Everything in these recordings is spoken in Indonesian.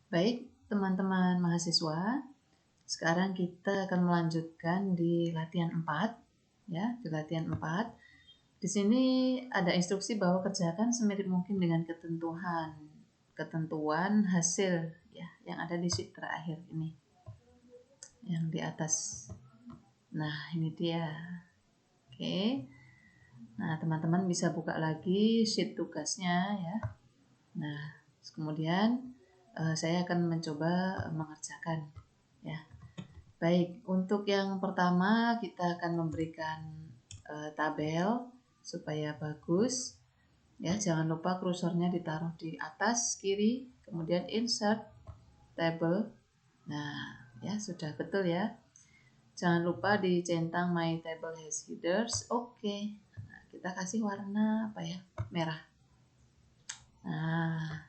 Baik, teman-teman mahasiswa, sekarang kita akan melanjutkan di latihan 4, ya, di latihan 4. Di sini ada instruksi bahwa kerjakan semirip mungkin dengan ketentuan hasil ya yang ada di sheet terakhir ini. Yang di atas. Nah, ini dia. Oke. Nah, teman-teman bisa buka lagi sheet tugasnya ya. Nah, kemudian saya akan mencoba mengerjakan ya. Baik, untuk yang pertama kita akan memberikan tabel supaya bagus. Ya, jangan lupa kursornya ditaruh di atas kiri, kemudian insert table. Nah, ya sudah betul ya. Jangan lupa dicentang my table has headers. Oke. Nah, kita kasih warna apa ya? Merah. Nah,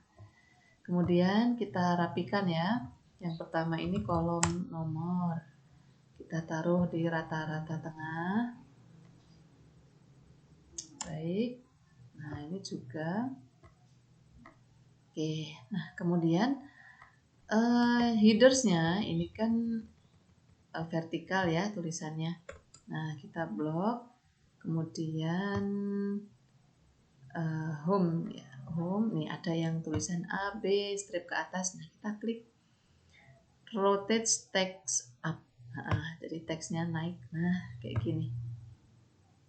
kemudian kita rapikan ya. Yang pertama ini kolom nomor. Kita taruh di rata-rata tengah. Baik. Nah, ini juga. Oke. Nah, kemudian headersnya ini kan vertikal ya tulisannya. Nah, kita blok. Kemudian home ya. Home nih ada yang tulisan A, B, strip ke atas. Nah, kita klik rotate text up. Jadi teksnya naik. Nah, kayak gini.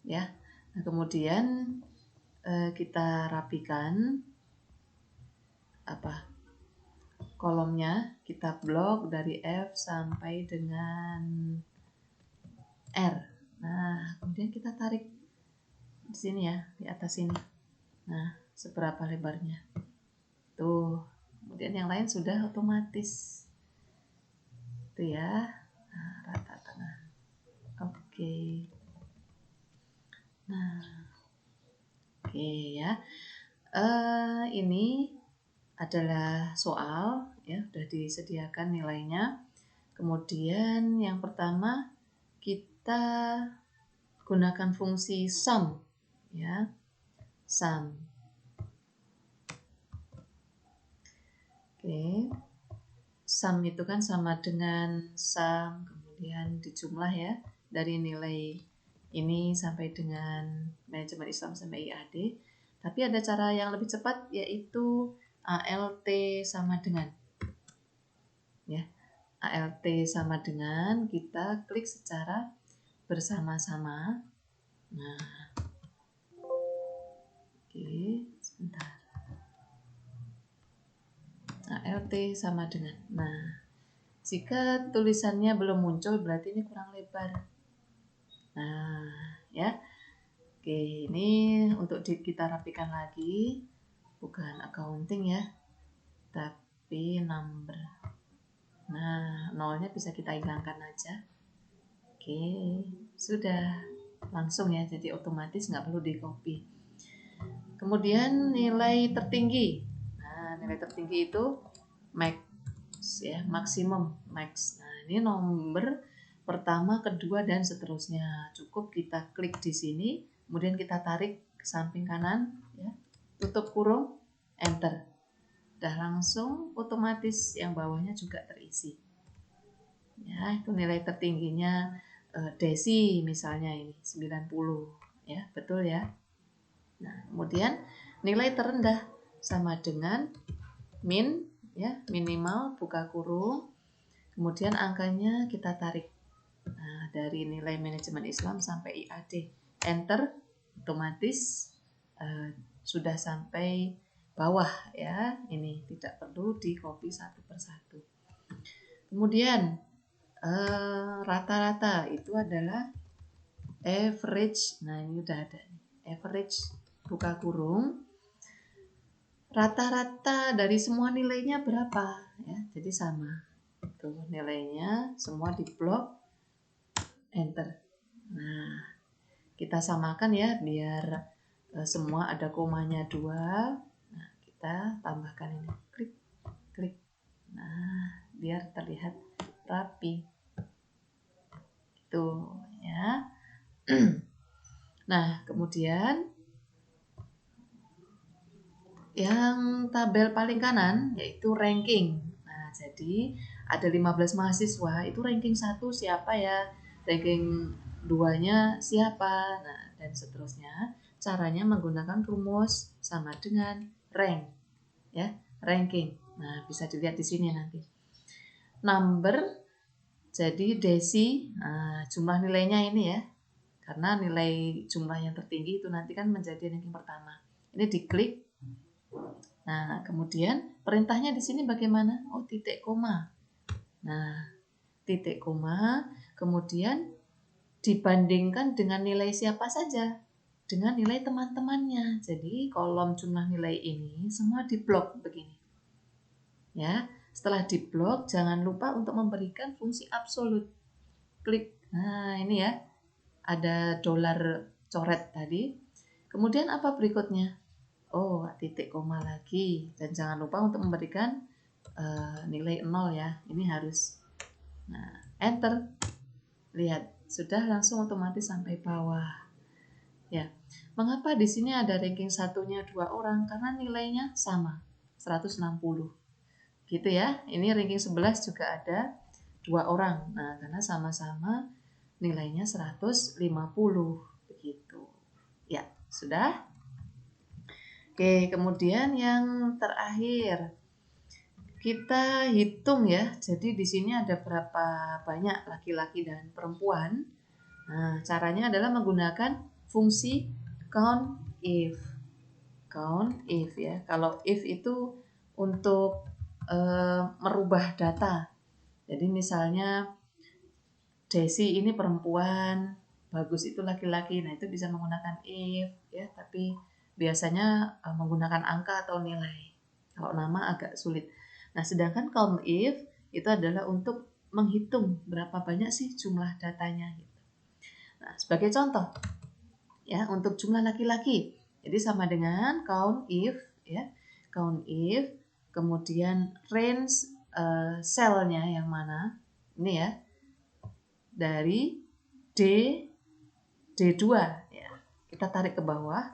Ya. Nah, kemudian kita rapikan kolomnya, kita blok dari F sampai dengan R. Nah, kemudian kita tarik di sini ya, di atas sini. Nah, seberapa lebarnya? Tuh. Kemudian yang lain sudah otomatis. Itu ya. Nah, rata tengah. Oke. Nah, oke ya. Ini adalah soal ya, sudah disediakan nilainya. Kemudian yang pertama kita gunakan fungsi sum ya. Sum. Oke. Sum itu kan sama dengan sum kemudian dijumlah ya dari nilai ini sampai dengan manajemen Islam sampai IAD. Tapi ada cara yang lebih cepat yaitu ALT sama dengan ya. ALT sama dengan kita klik secara bersama-sama. Nah, oke, sebentar. ALT sama dengan. Nah, jika tulisannya belum muncul berarti ini kurang lebar. Nah, ya. Oke, ini untuk kita rapikan lagi. Bukan accounting ya, tapi number. Nah, nolnya bisa kita hilangkan aja. Oke, sudah langsung ya, jadi otomatis nggak perlu di copy. Kemudian nilai tertinggi. Nah, nilai tertinggi itu max ya, maksimum max. Nah, ini nomor pertama, kedua dan seterusnya. Cukup kita klik di sini, kemudian kita tarik ke samping kanan ya. Tutup kurung, enter. Udah langsung otomatis yang bawahnya juga terisi. Ya, itu nilai tertingginya desi misalnya ini 90 ya, betul ya. Nah, kemudian nilai terendah sama dengan min ya, minimal buka kurung. Kemudian angkanya kita tarik. Nah, dari nilai manajemen Islam sampai IAD. Enter, otomatis sudah sampai bawah ya. Ini tidak perlu di copy satu persatu. Kemudian rata-rata itu adalah average. Nah, ini udah ada. Average buka kurung. Rata-rata dari semua nilainya berapa ya? Jadi sama. Tuh nilainya semua di blok, enter. Nah, kita samakan ya biar semua ada komanya 2. Nah, kita tambahkan ini. Klik, klik. Nah, biar terlihat rapi. Itu ya. Nah, kemudian yang tabel paling kanan yaitu ranking. Nah, jadi ada 15 mahasiswa, itu ranking 1 siapa ya, ranking 2-nya siapa, nah dan seterusnya. Caranya menggunakan rumus sama dengan rank, ya, ranking. Nah, bisa dilihat di sini nanti. Number, jadi desi, nah, jumlah nilainya ini ya, karena nilai jumlah yang tertinggi itu nanti kan menjadi ranking pertama. Ini diklik. Nah, kemudian perintahnya di sini bagaimana? Oh, titik koma. Nah, titik koma, kemudian dibandingkan dengan nilai siapa saja, dengan nilai teman-temannya. Jadi kolom jumlah nilai ini semua diblok begini. Ya, setelah diblok jangan lupa untuk memberikan fungsi absolut. Klik. Nah, ini ya. Ada dolar coret tadi. Kemudian apa berikutnya? Oh, titik koma lagi. Dan jangan lupa untuk memberikan nilai 0 ya. Ini harus. Nah, enter. Lihat, sudah langsung otomatis sampai bawah. Ya. Mengapa di sini ada ranking satunya 2 orang? Karena nilainya sama, 160. Gitu ya. Ini ranking 11 juga ada 2 orang. Nah, karena sama-sama nilainya 150 begitu. Ya, sudah. Oke, kemudian yang terakhir kita hitung ya. Jadi di sini ada berapa banyak laki-laki dan perempuan. Nah, caranya adalah menggunakan fungsi count if. Count if ya. Kalau if itu untuk merubah data. Jadi misalnya Desi ini perempuan, Bagus itu laki-laki. Nah, itu bisa menggunakan if ya, tapi biasanya menggunakan angka atau nilai. Kalau nama agak sulit. Nah, sedangkan count if itu adalah untuk menghitung berapa banyak sih jumlah datanya gitu. Nah, sebagai contoh ya, untuk jumlah laki-laki. Jadi sama dengan count if ya. Count if, kemudian range cell-nya yang mana? Ini ya. Dari D2 ya. Kita tarik ke bawah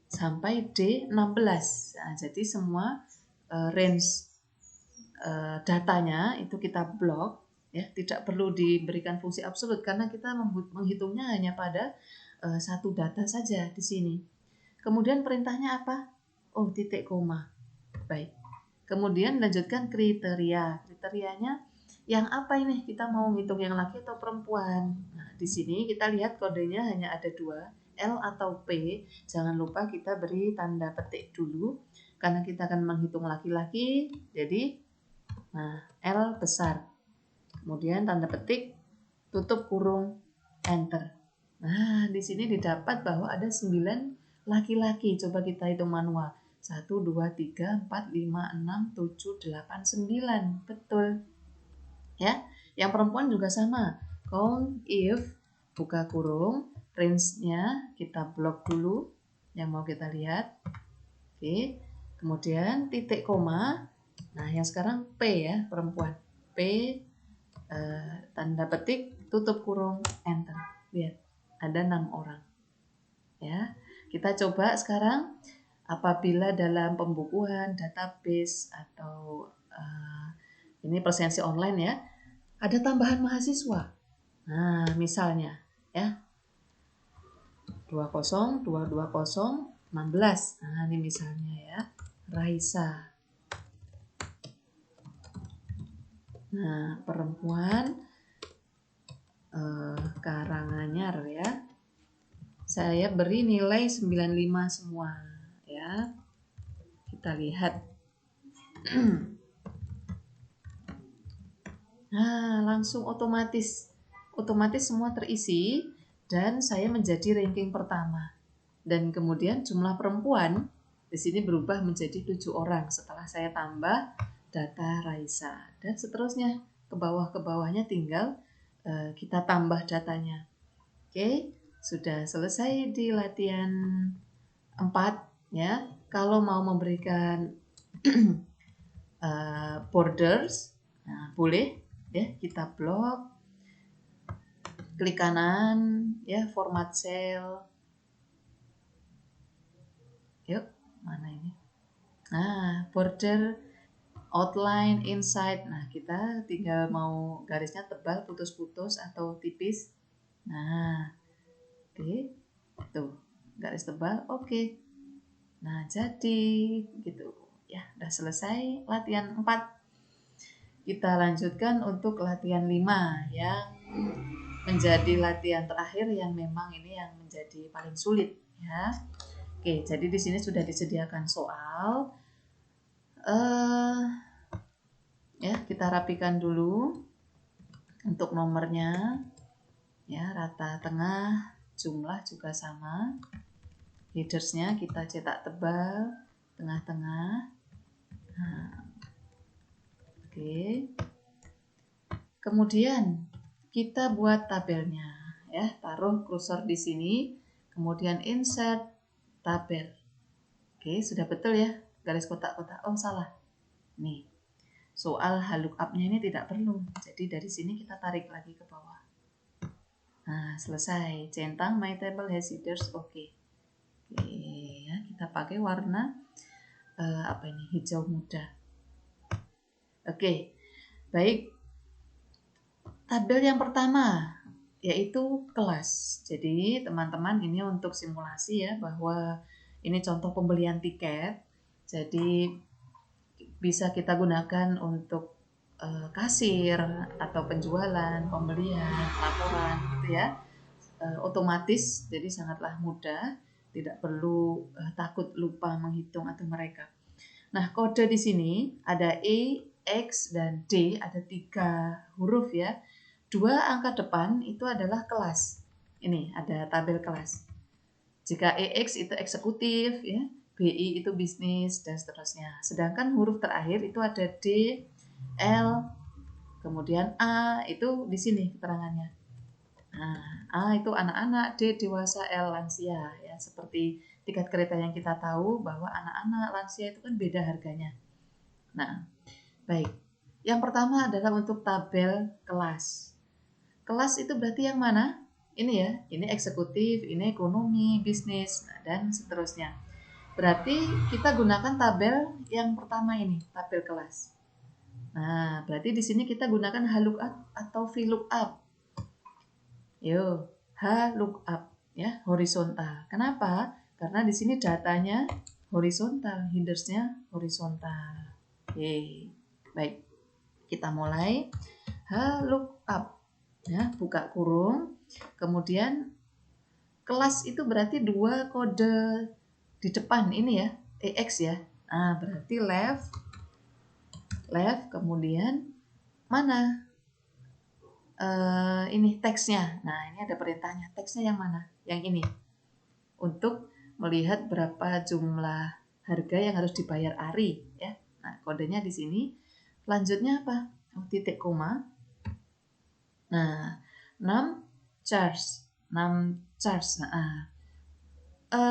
sampai D16. Nah, jadi semua range datanya itu kita blok ya, tidak perlu diberikan fungsi absolut karena kita menghitungnya hanya pada satu data saja di sini. Kemudian perintahnya apa? Oh, titik koma. Baik. Kemudian lanjutkan kriteria. Kriterianya yang apa ini? Kita mau ngitung yang laki atau perempuan. Nah, di sini kita lihat kodenya hanya ada 2, L atau P. Jangan lupa kita beri tanda petik dulu karena kita akan menghitung laki-laki. Jadi, nah, L besar. Kemudian tanda petik, tutup kurung, enter. Nah, di sini didapat bahwa ada 9 laki-laki. Coba kita hitung manual. 1, 2, 3, 4, 5, 6, 7, 8, 9. Betul. Ya, yang perempuan juga sama. Count if, buka kurung, range-nya kita blok dulu yang mau kita lihat. Oke. Kemudian titik koma. Nah, yang sekarang P ya, perempuan. P tanda petik, tutup kurung, enter. Lihat, ada 6 orang. Ya. Kita coba sekarang apabila dalam pembukuan database atau ini presensi online ya, ada tambahan mahasiswa. Nah, misalnya ya 20 220 16. Nah, ini misalnya ya, Raisa. Nah, perempuan Karanganyar ya. Saya beri nilai 95 semua ya. Kita lihat. Nah, langsung otomatis semua terisi dan saya menjadi ranking pertama. Dan kemudian jumlah perempuan di sini berubah menjadi 7 orang setelah saya tambah data Raisa dan seterusnya ke bawahnya tinggal kita tambah datanya. Oke, sudah selesai di latihan 4 ya. Kalau mau memberikan borders, nah, boleh ya, kita blok, klik kanan ya, format cell. Yuk, mana ini? Nah, border outline, insight. Nah, kita tinggal mau garisnya tebal, putus-putus atau tipis. Nah, oke. Tuh, garis tebal, oke. Nah, jadi gitu. Ya, udah selesai latihan 4. Kita lanjutkan untuk latihan 5 yang menjadi latihan terakhir yang memang ini yang menjadi paling sulit ya. Oke, jadi di sini sudah disediakan soal. Ya, kita rapikan dulu untuk nomornya. Ya, rata tengah, jumlah juga sama. Headersnya kita cetak tebal, tengah-tengah. Nah, oke. Kemudian kita buat tabelnya, ya. Taruh kursor di sini, kemudian insert tabel. Oke, sudah betul ya, garis kotak-kotak. Oh, salah. Nih, soal lookup-nya ini tidak perlu. Jadi dari sini kita tarik lagi ke bawah. Nah, selesai. Centang my table has headers. Oke. Oke, ya, kita pakai warna apa ini? Hijau muda. Oke. Baik. Tabel yang pertama yaitu kelas. Jadi, teman-teman ini untuk simulasi ya bahwa ini contoh pembelian tiket. Jadi bisa kita gunakan untuk kasir atau penjualan, pembelian, laporan gitu ya. Otomatis, jadi sangatlah mudah, tidak perlu takut lupa menghitung atau mereka. Nah, kode di sini ada E, X, dan D, ada 3 huruf ya. 2 angka depan itu adalah kelas. Ini ada tabel kelas. Jika EX itu eksekutif ya, BI itu bisnis dan seterusnya. Sedangkan huruf terakhir itu ada D, L, kemudian A itu di sini keterangannya. Nah, A itu anak-anak, D dewasa, L lansia ya. Seperti tiket kereta yang kita tahu bahwa anak-anak lansia itu kan beda harganya. Nah, baik. Yang pertama adalah untuk tabel kelas. Kelas itu berarti yang mana? Ini ya, ini eksekutif, ini ekonomi, bisnis, dan seterusnya. Berarti kita gunakan tabel yang pertama ini, tabel kelas. Nah, berarti di sini kita gunakan lookup atau VLOOKUP. Yo, lookup ya, horizontal. Kenapa? Karena di sini datanya horizontal, headersnya horizontal. Oke, baik. Kita mulai. Lookup. Ya, buka kurung. Kemudian kelas itu berarti 2 kode di depan ini ya, EX ya. Nah, berarti left, kemudian mana? Ini teksnya. Nah, ini ada perintahnya. Teksnya yang mana? Yang ini. Untuk melihat berapa jumlah harga yang harus dibayar Ari ya. Nah, kodenya di sini. Lanjutnya apa? Titik koma. Nah, 6 charge. Nah,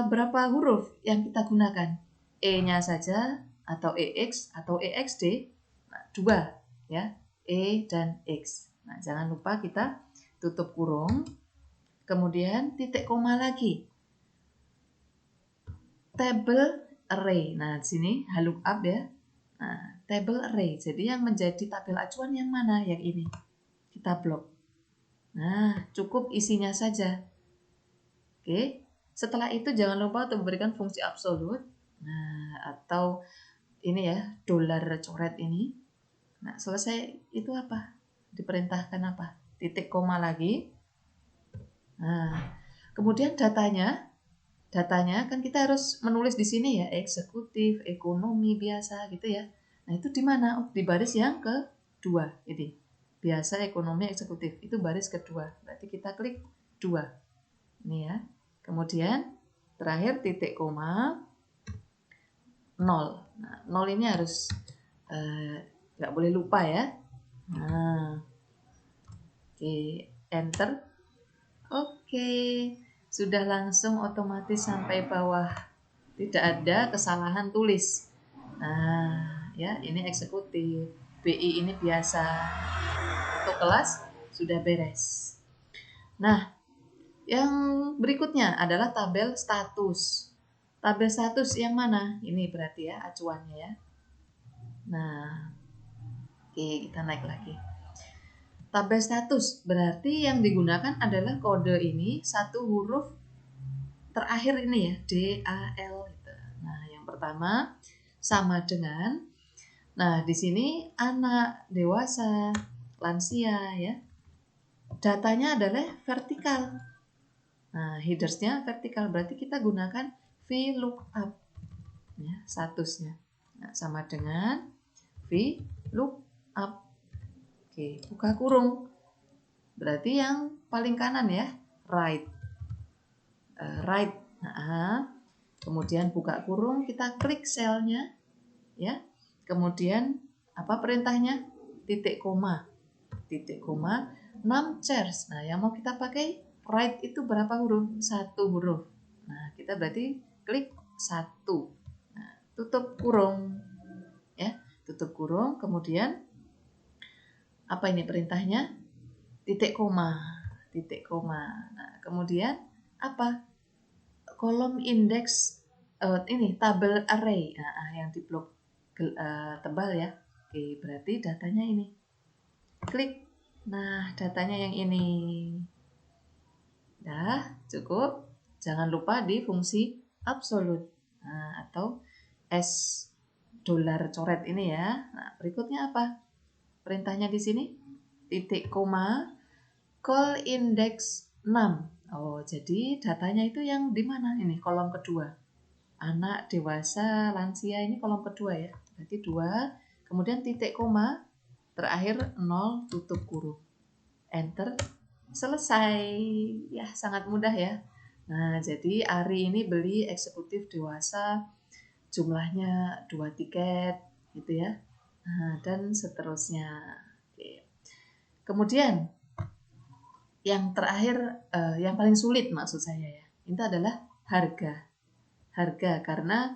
berapa huruf yang kita gunakan? E-nya saja atau EX atau EXD? Nah, 2 ya. E dan X. Nah, jangan lupa kita tutup kurung. Kemudian titik koma lagi. Table array. Nah, di sini lookup ya. Nah, table array. Jadi yang menjadi tabel acuan yang mana? Yang ini. Kita blok. Nah, cukup isinya saja. Oke. Setelah itu jangan lupa untuk memberikan fungsi absolut. Nah, atau ini ya, dolar coret ini. Nah, selesai itu apa? Diperintahkan apa? Titik koma lagi. Nah, kemudian datanya kan kita harus menulis di sini ya, eksekutif, ekonomi biasa gitu ya. Nah, itu di mana? Oh, di baris yang kedua ini. Biasa, ekonomi, eksekutif. Itu baris kedua. Berarti kita klik 2. Ini ya. Kemudian terakhir titik koma 0. Nah, 0 ini harus nggak boleh lupa ya. Nah, oke, enter. Oke, sudah langsung otomatis sampai bawah. Tidak ada kesalahan tulis. Nah, ya, ini eksekutif. BI ini biasa. Untuk kelas sudah beres. Nah, yang berikutnya adalah tabel status. Tabel status yang mana? Ini berarti ya acuannya ya. Nah, oke, kita naik lagi. Tabel status berarti yang digunakan adalah kode ini satu huruf terakhir ini ya, DAL gitu. Nah, yang pertama sama dengan, nah di sini anak, dewasa, lansia ya. Datanya adalah vertikal. Nah, headersnya vertikal berarti kita gunakan VLOOKUP ya, statusnya. Nah, sama dengan VLOOKUP. Oke, buka kurung. Berarti yang paling kanan ya, right. Right. Nah, kemudian buka kurung, kita klik selnya ya. Kemudian apa perintahnya? Titik koma. Titik koma 6 chairs. Nah, yang mau kita pakai right itu berapa huruf? 1 huruf. Nah, kita berarti klik 1. Nah, tutup kurung. Ya, tutup kurung, kemudian apa ini perintahnya? Titik koma. Titik koma. Nah, kemudian apa? Kolom indeks ini tabel array. Nah, yang di blok tebal ya. Oke, berarti datanya ini. Klik. Nah, datanya yang ini. Dah, cukup. Jangan lupa di fungsi absolute. Nah, atau S dolar coret ini ya. Nah, berikutnya apa? Perintahnya di sini. Titik koma call index 6. Oh, jadi datanya itu yang di mana? Ini kolom kedua. Anak, dewasa, lansia ini kolom kedua ya. Berarti 2. Kemudian titik koma terakhir 0 tutup kurung. Enter. Selesai. Ya, sangat mudah ya. Nah, jadi Ari ini beli eksekutif dewasa jumlahnya 2 tiket gitu ya. Nah, dan seterusnya. Oke. Kemudian yang terakhir yang paling sulit maksud saya ya. Itu adalah harga. Harga karena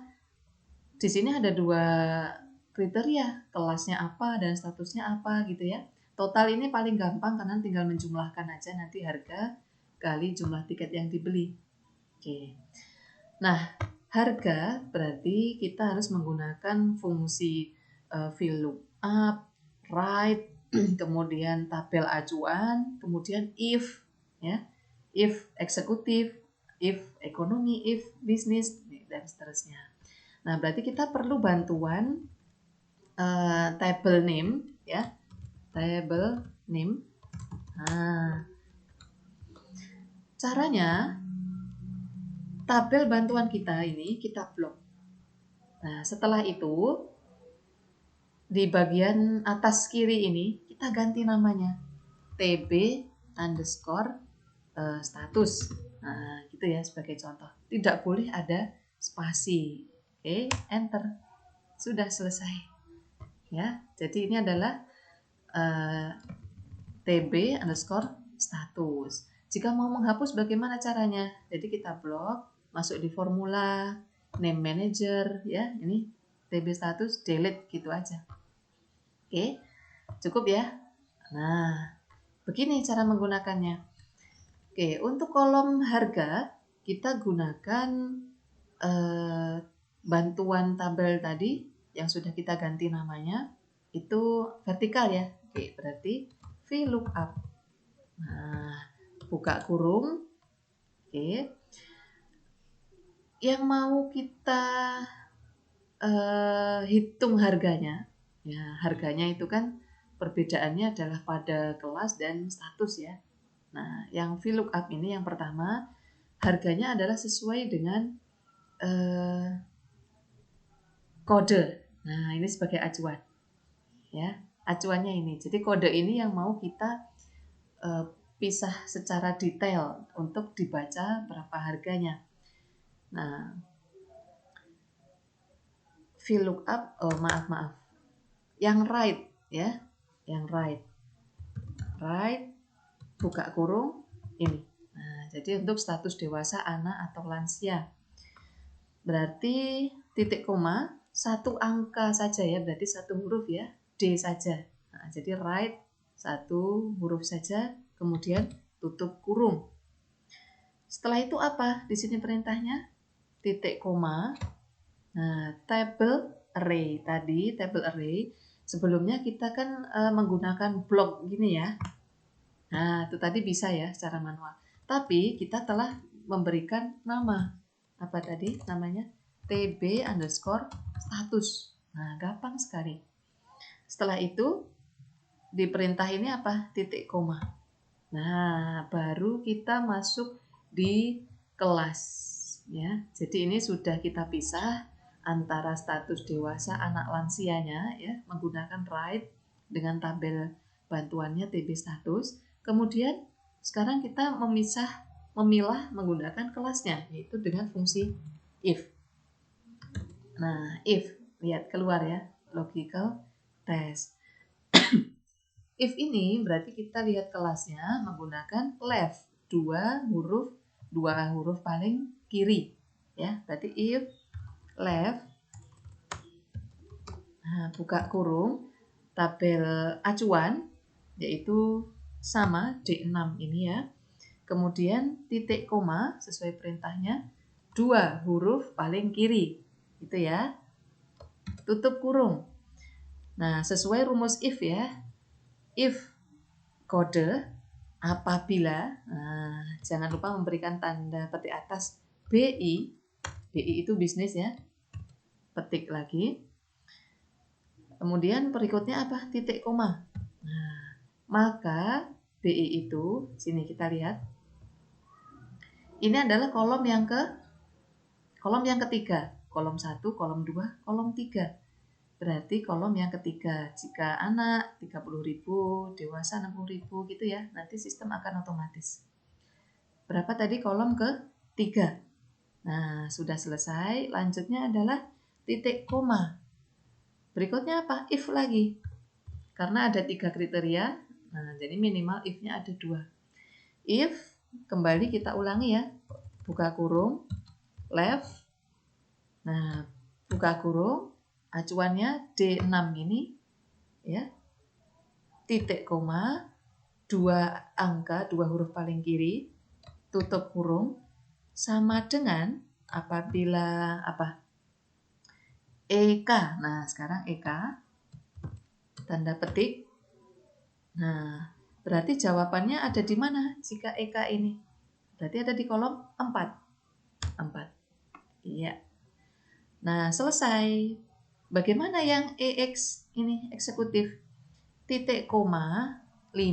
di sini ada 2 kriteria, kelasnya apa dan statusnya apa gitu ya. Total ini paling gampang karena tinggal menjumlahkan aja nanti harga kali jumlah tiket yang dibeli. Oke. Nah, harga berarti kita harus menggunakan fungsi VLOOKUP, right, kemudian tabel acuan, kemudian if ya. If eksekutif, if ekonomi, if bisnis dan seterusnya. Nah, berarti kita perlu bantuan table name ya. Table name. Nah, caranya tabel bantuan kita ini kita blok. Nah, setelah itu di bagian atas kiri ini kita ganti namanya TB underscore status. Nah, gitu ya sebagai contoh. Tidak boleh ada spasi. Oke, enter. Sudah selesai. Ya, jadi ini adalah TB underscore status. Jika mau menghapus bagaimana caranya? Jadi kita blok, masuk di formula, name manager, ya ini TB status, delete gitu aja. Oke, cukup ya. Nah, begini cara menggunakannya. Oke, untuk kolom harga kita gunakan bantuan tabel tadi yang sudah kita ganti namanya itu vertikal ya. Oke, berarti VLOOKUP. Nah, buka kurung. Oke. Yang mau kita hitung harganya. Ya, harganya itu kan perbedaannya adalah pada kelas dan status ya. Nah, yang VLOOKUP ini yang pertama, harganya adalah sesuai dengan kode. Nah, ini sebagai acuan. Ya, acuannya ini. Jadi kode ini yang mau kita pisah secara detail untuk dibaca berapa harganya. Nah, VLOOKUP, oh maaf. Yang right ya. Yang right. Right, buka kurung ini. Nah, jadi untuk status dewasa, anak atau lansia. Berarti titik koma 1 angka saja ya, berarti 1 huruf ya, D saja. Nah, jadi right 1 huruf saja, kemudian tutup kurung. Setelah itu apa? Di sini perintahnya titik koma. Nah, table array tadi, table array, sebelumnya kita kan menggunakan blok gini ya. Nah, itu tadi bisa ya secara manual. Tapi kita telah memberikan nama. Apa tadi namanya? TB underscore status. Nah, gampang sekali. Setelah itu, di perintah ini apa? Titik koma. Nah, baru kita masuk di kelas. Ya, jadi ini sudah kita pisah antara status dewasa anak lansianya ya menggunakan write dengan tabel bantuannya TB status. Kemudian sekarang kita memilah menggunakan kelasnya yaitu dengan fungsi if. Nah, if lihat keluar ya logical test. If ini berarti kita lihat kelasnya menggunakan left dua huruf paling kiri ya. Berarti if left, nah, buka kurung tabel acuan yaitu sama D6 ini ya. Kemudian titik koma sesuai perintahnya 2 huruf paling kiri itu ya. Tutup kurung. Nah, sesuai rumus if ya. If kode apabila, nah, jangan lupa memberikan tanda petik atas BI itu bisnis ya, petik lagi. Kemudian berikutnya apa? Titik koma. Nah, maka BI itu, sini kita lihat, ini adalah kolom yang ketiga, kolom 1, kolom 2, kolom 3. Berarti kolom yang ketiga, jika anak 30.000, dewasa 60.000 gitu ya, nanti sistem akan otomatis. Berapa tadi kolom ke-3? Nah, sudah selesai, lanjutnya adalah titik koma. Berikutnya apa? If lagi. Karena ada 3 kriteria, nah jadi minimal if-nya ada 2. If, kembali kita ulangi ya, buka kurung, left, nah buka kurung, acuannya D6 ini ya. Titik koma 2 angka 2 huruf paling kiri tutup kurung sama dengan apabila apa EK. Nah, sekarang EK tanda petik. Nah, berarti jawabannya ada di mana jika EK ini? Berarti ada di kolom 4. Iya. Nah, selesai. Bagaimana yang EX ini eksekutif? Titik koma 5.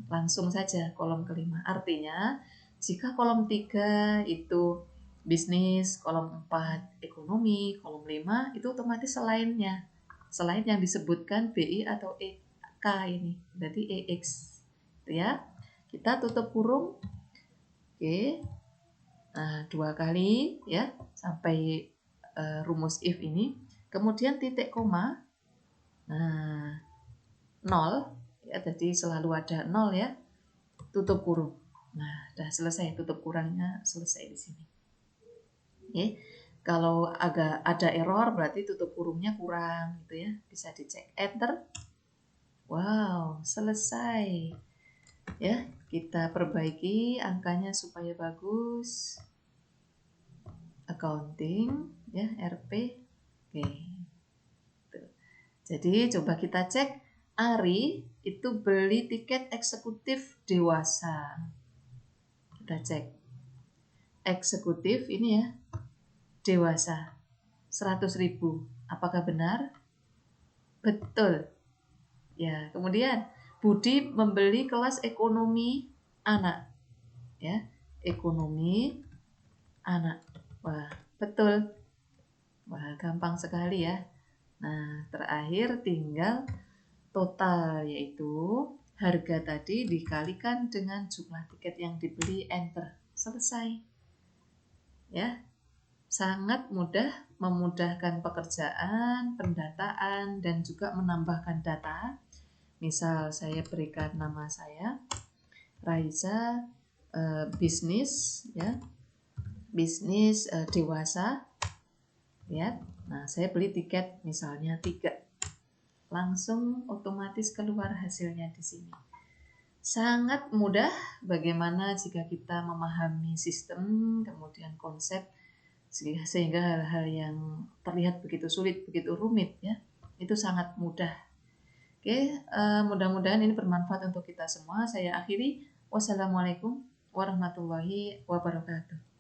Langsung saja kolom kelima. Artinya, jika kolom 3 itu bisnis, kolom 4 ekonomi, kolom 5 itu otomatis selainnya. Selain yang disebutkan BI atau EK ini. Berarti EX. Itu ya. Kita tutup kurung. Oke. Nah, 2 kali ya sampai rumus if ini. Kemudian titik koma. Nah, 0 ya, jadi selalu ada 0 ya. Tutup kurung. Nah, sudah selesai, tutup kurangnya selesai di sini. Oke. Kalau agak ada error berarti tutup kurungnya kurang gitu ya. Bisa dicek. Enter. Wow, selesai. Ya, kita perbaiki angkanya supaya bagus. Accounting ya, RP. Oke. Jadi coba kita cek, Ari itu beli tiket eksekutif dewasa. Kita cek. Eksekutif ini ya, dewasa. 100.000. Apakah benar? Betul. Ya, kemudian Budi membeli kelas ekonomi anak. Ya, ekonomi anak. Wah, betul. Wah, gampang sekali ya. Nah, terakhir tinggal total, yaitu harga tadi dikalikan dengan jumlah tiket yang dibeli, enter. Selesai. Ya, sangat mudah, memudahkan pekerjaan, pendataan, dan juga menambahkan data. Misal saya berikan nama saya, Raisa, bisnis, ya, bisnis dewasa. Ya, nah saya beli tiket misalnya 3. Langsung otomatis keluar hasilnya di sini. Sangat mudah bagaimana jika kita memahami sistem, kemudian konsep sehingga hal-hal yang terlihat begitu sulit, begitu rumit ya, itu sangat mudah. Oke, mudah-mudahan ini bermanfaat untuk kita semua. Saya akhiri. Wassalamualaikum warahmatullahi wabarakatuh.